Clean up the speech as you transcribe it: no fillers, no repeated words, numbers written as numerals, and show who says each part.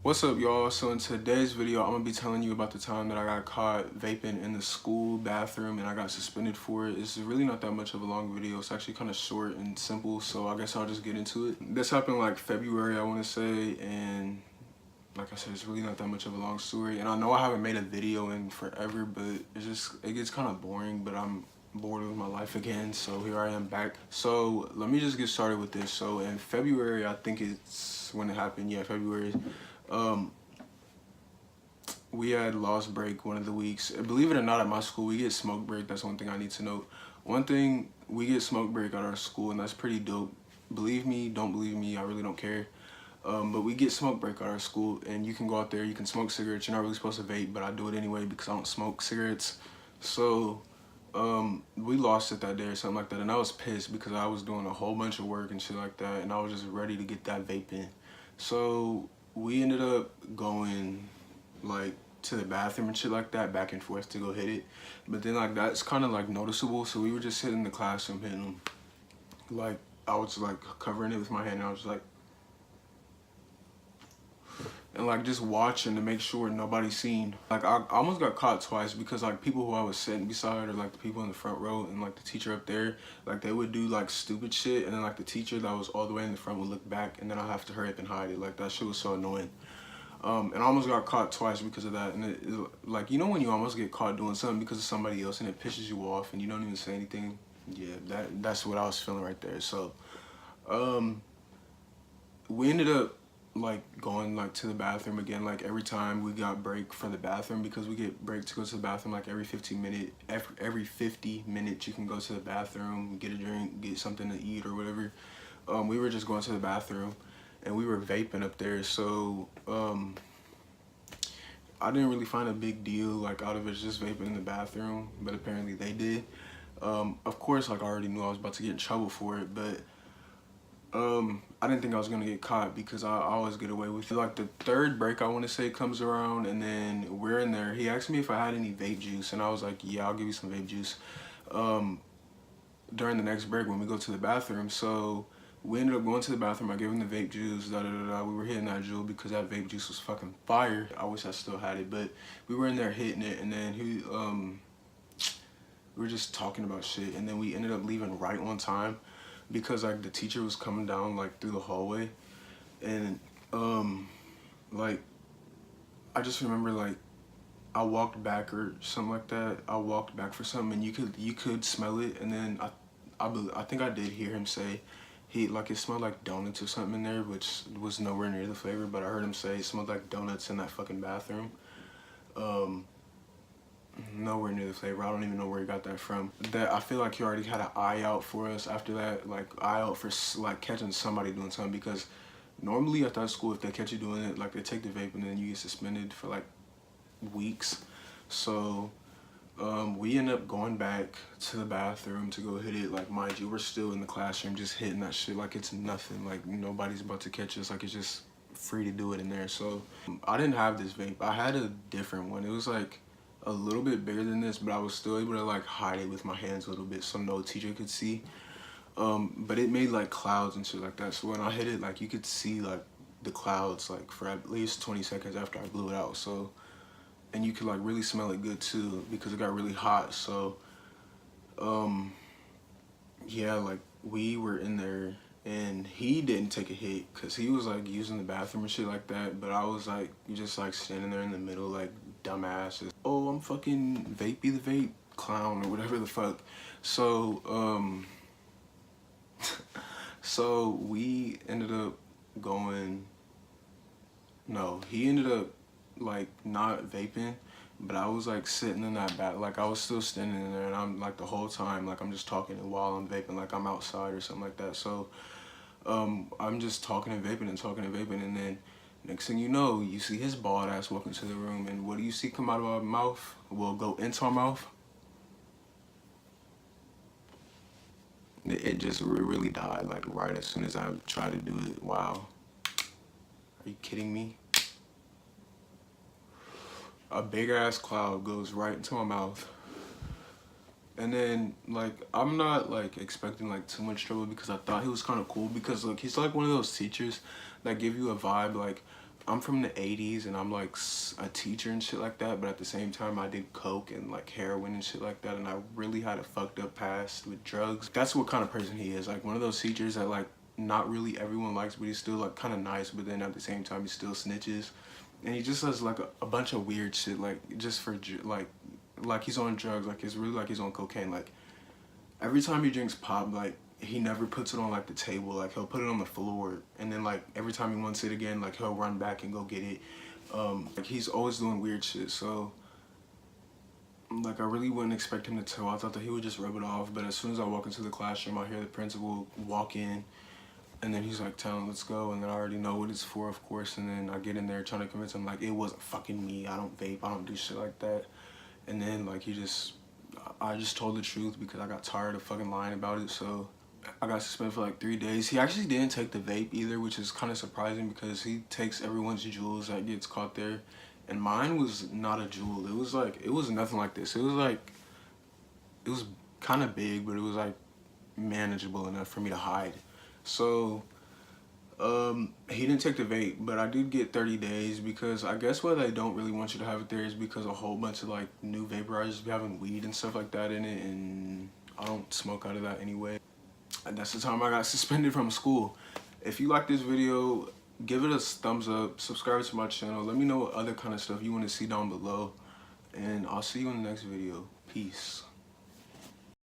Speaker 1: What's up, y'all? So in today's video, I'm gonna be telling you about the time that I got caught vaping in the school bathroom and I got suspended for it. It's really not that much of a long video. It's actually kind of short and simple, so I guess I'll just get into it. This happened like February, I want to say, and like I said, it's really not that much of a long story. And I know I haven't made a video in forever, but it gets kind of boring, but I'm bored with my life again, so here I am back. So let me just get started with this. So in February, I think it's when it happened. Yeah, February. We had lost break one of the weeks. Believe it or not, at my school we get smoke break. That's one thing I need to note. One thing, we get smoke break at our school, and that's pretty dope. Believe me, don't believe me, I really don't care. But we get smoke break at our school, and you can go out there, you can smoke cigarettes. You're not really supposed to vape, but I do it anyway because I don't smoke cigarettes. So we lost it that day or something like that, and I was pissed because I was doing a whole bunch of work and shit like that, and I was just ready to get that vape in. So we ended up going like to the bathroom and shit like that, back and forth to go hit it. But then like that's kind of like noticeable, so we were just sitting in the classroom hitting them. Like I was like covering it with my hand, and I was like, and like just watching to make sure nobody's seen. Like I almost got caught twice because like people who I was sitting beside, or like the people in the front row and like the teacher up there, like they would do like stupid shit, and then like the teacher that was all the way in the front would look back, and then I'd have to hurry up and hide it. Like that shit was so annoying. And I almost got caught twice because of that. And like, you know when you almost get caught doing something because of somebody else and it pisses you off and you don't even say anything? Yeah, that's what I was feeling right there. So we ended up like going like to the bathroom again, like every time we got break for the bathroom, because we get break to go to the bathroom like every 50 minutes you can go to the bathroom, get a drink, get something to eat or whatever. We were just going to the bathroom and we were vaping up there, so I didn't really find a big deal like out of it just vaping in the bathroom, but apparently they did. Of course, like I already knew I was about to get in trouble for it, but I didn't think I was gonna get caught because I always get away with it. Like the third break, I want to say, comes around, and then we're in there. He asked me if I had any vape juice, and I was like, yeah, I'll give you some vape juice during the next break when we go to the bathroom. So we ended up going to the bathroom. I gave him the vape juice, We were hitting that jewel because that vape juice was fucking fire. I wish I still had it, but we were in there hitting it, and then we were just talking about shit, and then we ended up leaving right on time because like the teacher was coming down like through the hallway, and like I just remember like I walked back or something like that. I walked back for something, and you could smell it, and then I think I did hear him say it smelled like donuts or something in there, which was nowhere near the flavor, but I heard him say it smelled like donuts in that fucking bathroom. Nowhere near the flavor. I don't even know where he got that from. That I feel like he already had an eye out for us after that, like eye out for like catching somebody doing something, because normally at that school, if they catch you doing it, like they take the vape and then you get suspended for like weeks. So we end up going back to the bathroom to go hit it. Like, mind you, we're still in the classroom just hitting that shit like it's nothing. Like nobody's about to catch us. Like it's just free to do it in there. So I didn't have this vape. I had a different one. It was like a little bit bigger than this, but I was still able to like hide it with my hands a little bit so no teacher could see. But it made like clouds and shit like that. So when I hit it, like you could see like the clouds like for at least 20 seconds after I blew it out. So, and you could like really smell it good too because it got really hot. So yeah, like we were in there and he didn't take a hit because he was like using the bathroom and shit like that, but I was like just like standing there in the middle like dumbass. Oh, I'm fucking Vapey the Vape clown or whatever the fuck. So so we ended up going, no, he ended up like not vaping, but I was like sitting in that back, like I was still standing in there, and I'm like the whole time like I'm just talking while I'm vaping, like I'm outside or something like that. So I'm just talking and vaping and talking and vaping, and then next thing you know, you see his bald ass walk into the room, and what do you see come out of our mouth? Well, go into our mouth. It just really died like right as soon as I tried to do it. Wow. Are you kidding me? A big ass cloud goes right into my mouth. And then like I'm not like expecting like too much trouble because I thought he was kind of cool, because like he's like one of those teachers that give you a vibe like I'm from the 80s and I'm like a teacher and shit like that, but at the same time I did coke and like heroin and shit like that, and I really had a fucked up past with drugs. That's what kind of person he is, like one of those teachers that like not really everyone likes, but he's still like kind of nice, but then at the same time he still snitches, and he just does like a bunch of weird shit, like just for like he's on drugs, like it's really like he's on cocaine. Like every time he drinks pop, like he never puts it on like the table, like he'll put it on the floor, and then like every time he wants it again, like he'll run back and go get it. Like he's always doing weird shit, so like I really wouldn't expect him to tell. I thought that he would just rub it off, but as soon as I walk into the classroom, I hear the principal walk in, and then he's like, "Tell him, let's go," and then I already know what it's for, of course, and then I get in there trying to convince him like it wasn't fucking me, I don't vape, I don't do shit like that, and then like I just told the truth because I got tired of fucking lying about it, so I got suspended for like 3 days. He actually didn't take the vape either, which is kind of surprising because he takes everyone's jewels that gets caught there, and mine was not a jewel. It was like, it was nothing like this. It was like, it was kind of big, but it was like manageable enough for me to hide. So he didn't take the vape, but I did get 30 days because I guess why they don't really want you to have it there is because a whole bunch of like new vaporizers be having weed and stuff like that in it, and I don't smoke out of that anyway. And that's the time I got suspended from school. If you like this video, give it a thumbs up, subscribe to my channel, let me know what other kind of stuff you want to see down below, and I'll see you in the next video. Peace.